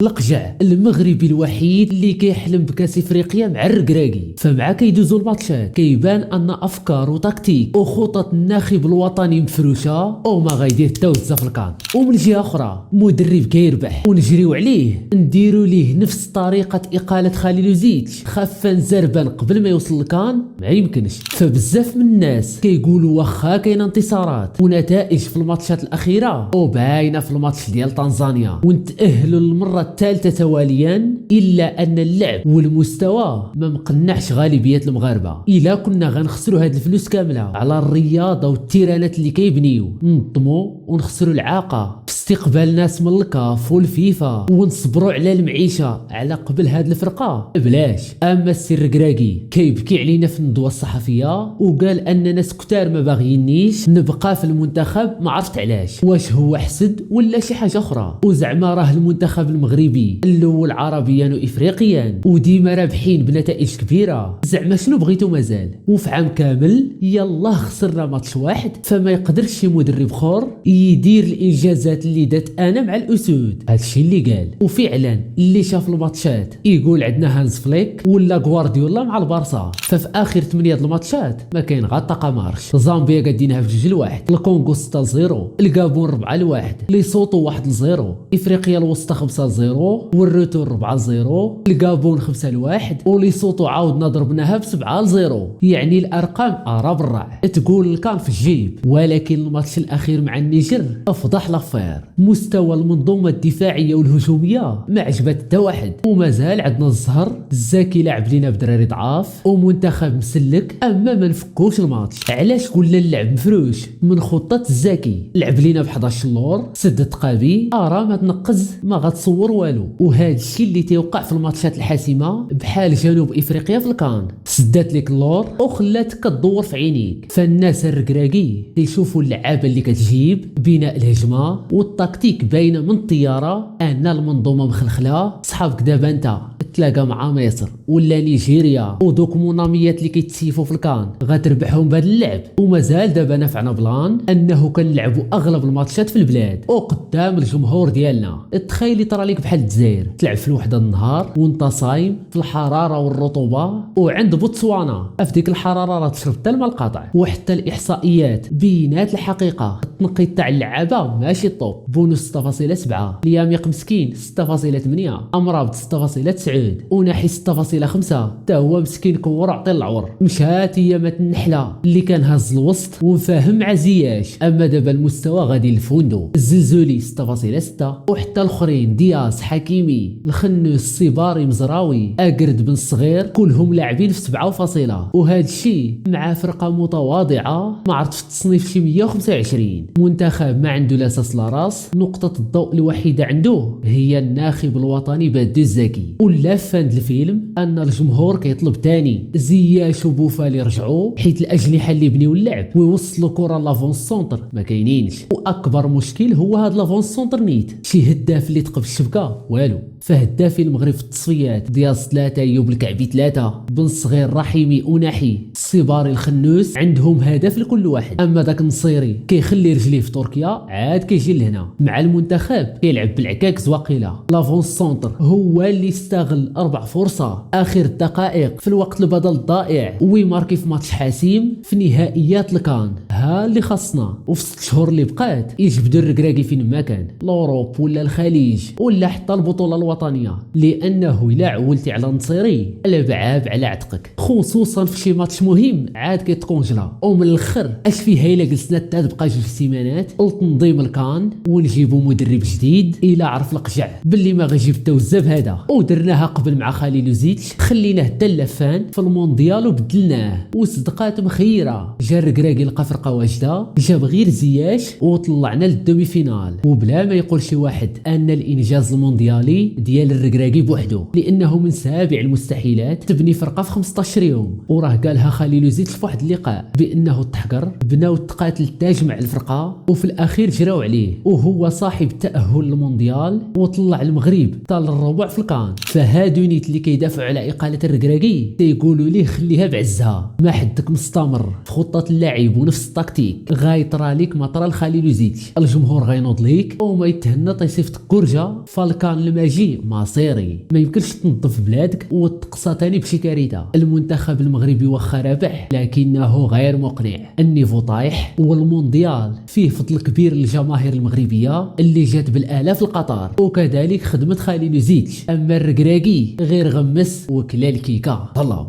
القجع المغربي الوحيد اللي كيحلم بكاس افريقيا مع الركراكي، فمع كيدوزو الماتشات كيبان ان افكار وتكتيك وخطط الناخب الوطني مفروشه وما غايدير حتى وزه في الكان. ومن جهه اخرى مدرب كيربح ونجريو عليه نديرو ليه نفس طريقه اقاله خليلوزيتش خفا زربا قبل ما يوصل الكان ما يمكنش. فبزاف من الناس كيقولوا واخا كاين انتصارات ونتائج في الماتشات الاخيره وباينه في الماتش ديال تنزانيا ونتاهلوا للمره الثالثه تواليا، الا ان اللعب والمستوى ما مقنعش غالبيه المغاربه. الا كنا غنخسروا هاد الفلوس كامله على الرياضه والتيرانات اللي كيبنيو ننظموا ونخسروا العاقه في استقبال ناس من الكاف والفيفا ونصبروا على المعيشه على قبل هاد الفرقه بلاش. اما السر الركراكي كيبكي علينا في الندوه الصحفيه وقال ان ناس كتار ما باغينيش نبقى في المنتخب، ما عرفت علاش، واش هو حسد ولا شي حاجه اخرى. وزعما راه المنتخب المغربي الاول عربيا وافريقيا وديما رابحين بنتائج كبيره، زعما شنو بغيتو مازال؟ وفي عام كامل يلا خسرنا ماتش واحد، فما يقدرش شي مدرب اخر يدير الانجازات اللي دات انا مع الاسود. هادشي اللي قال. وفعلا اللي شاف الماتشات يقول عندنا هانز فليك ولا غوارديولا مع البارسا. ففي اخر 8 د الماتشات ما كاين غير طاقه مارش. زامبيا قادينها في 2-1، الكونغو 6-0، الكابون 4-1، ليسوتو 1-0، افريقيا الوسطى 5-0 والروتور 4-0، الكابون 5-1 وليسوتو عاودنا ضربناها ب7-0. يعني الارقام ارا بالرع تقول كان في الجيب. ولكن الماتش الاخير مع النيجر افضح لافير. مستوى المنظومه الدفاعيه والهجوميه ما عجبت حتى واحد، ومازال عندنا الزهر الزاكي لاعب لينا بدراري ضعاف ومنتخب مسلك، اما ما نفكوش الماتش. علاش قلنا اللعب مفروش من خطه الزاكي؟ لعب لينا ب11 لور، سد تقابي، ارا ما تنقز ما غتصور والو. وهذا الشيء اللي تيوقع في الماتشات الحاسمه بحال جنوب افريقيا في الكان، سدات لك اللور وخلاتك كدور في عينيك. فالناس الركراكي تيشوفوا اللعابه اللي كتجيب بناء الهجمه والتكتيك باينه من الطياره ان المنظومه مخلخله. صحابك دابا انت تلاقى مع مصر ولا نيجيريا ودوك مناميات اللي كيتسيفوا في الكان غتربحهم بهذا اللعب. ومازال دابا نافعنا بلان انه كنلعبوا اغلب الماتشات في البلاد وقدام الجمهور ديالنا. تخيلي طرا لك بحال الجزائر تلعب في الوحده النهار وانت صايم في الحراره والرطوبه، وعند بوتسوانا في ديك الحراره راه تشرب حتى الماء القاطع. وحتى الاحصائيات بينات الحقيقه التنقيط تاع اللعابه ماشي الطوب. بونوس 6.7، لياميق مسكين 6.8، امرابط 6.9، وناحي 6.5. تا هو مسكين كور عطي العور. مشات هي مات النحله اللي كان هز الوسط ونفاهم مع زياش. اما دابا المستوى غادي للفوندو. الزلزولي 6.6، وحتى الاخرين دياز، حكيمي، الخنوس، صباري، مزراوي، اقرد بن الصغير كلهم لاعبين في 7 وهذا الشيء مع فرقه متواضعه ما عرفت في التصنيف شي 125. منتخب ما عنده لا اساس لا راس. نقطه الضوء الوحيده عنده هي الناخب الوطني بادو الزكي. ولا فاند الفيلم ان الجمهور كيطلب تاني زياش وبوفالي يرجعوا، حيت الاجنحه اللي بنيو اللعب ويوصلوا كره لافون سونتر ما كاينينش. واكبر مشكل هو هاد لافون سونتر نيت. شي هداف اللي تقب الشبكه والو. فهدافي المغرب في التصفيات دياز 3، ايوب الكعبي 3، بن الصغير، رحيمي، وناحي، الصباري، الخنوس عندهم هدف لكل واحد. اما داك النصيري كيخلي رجليه في تركيا عاد كيجي لهنا. مع المنتخب كيلعب بالعكاكس واقيلا. لافون سونتر هو اللي استغل 4 فرصه اخر الدقائق في الوقت البدل الضائع ويماركي في ماتش حاسم في نهائيات الكان. ها اللي خاصنا. وفي 6 شهور اللي بقات يجبدوا الركراكي فين ما كان، لوروب ولا الخليج ولا حتى البطوله الوطنيه، لانه الا عولتي على النصيري البعاب على عتقك، خصوصا في شي ماتش مهم عاد كيتكونجلا. ومن الاخر اش فيها الا جلسنا حتى تبقى 2 سيمانات لتنظيم الكان ونجيبوا مدرب جديد الا عرف القجع باللي ما غيجيب حتى وزاب هذا. ودرناها قبل مع خليلوزيتش، خليناه حتى اللفان في المونديال وبدلناه وصدقات مخيره. جا الركراكي لقى فرقه واجده، جاب غير زياش وطلعنا للدومي فينال. وبلا ما يقول شي واحد ان الانجاز المونديالي ديال الركراكي بوحده، لانه من سابع المستحيلات تبني فرقه في 15 يوم. وراه قالها خليلوزيتش في واحد اللقاء بانه تحقر بناو تقاتل التاج مع الفرقه وفي الاخير جراو عليه، وهو صاحب التاهل للمونديال وطلع المغرب حتى للربع في الكان. فهادو نيت اللي كيدافعوا على اقاله الركراكي تيقولوا ليه خليها بعزها، ما حدك مستمر في خطه اللاعب ونفس تكتيك غايطرى ليك ما طرا لخليل زيتش. الجمهور غينوض ليك وما يتهنط يصيفط كرجه فالكان الماجي مصيري. ما يمكنش تنظف بلادك وتقصى تاني بشي كارثه. المنتخب المغربي واخا رابح لكنه غير مقنع، النيفو طايح، والمونديال فيه فضل كبير للجماهير المغربيه اللي جات بالالاف لقطر، وكذلك خدمه خليل زيتش. اما الركراكي غير غمس وكلا الكيكه طلب.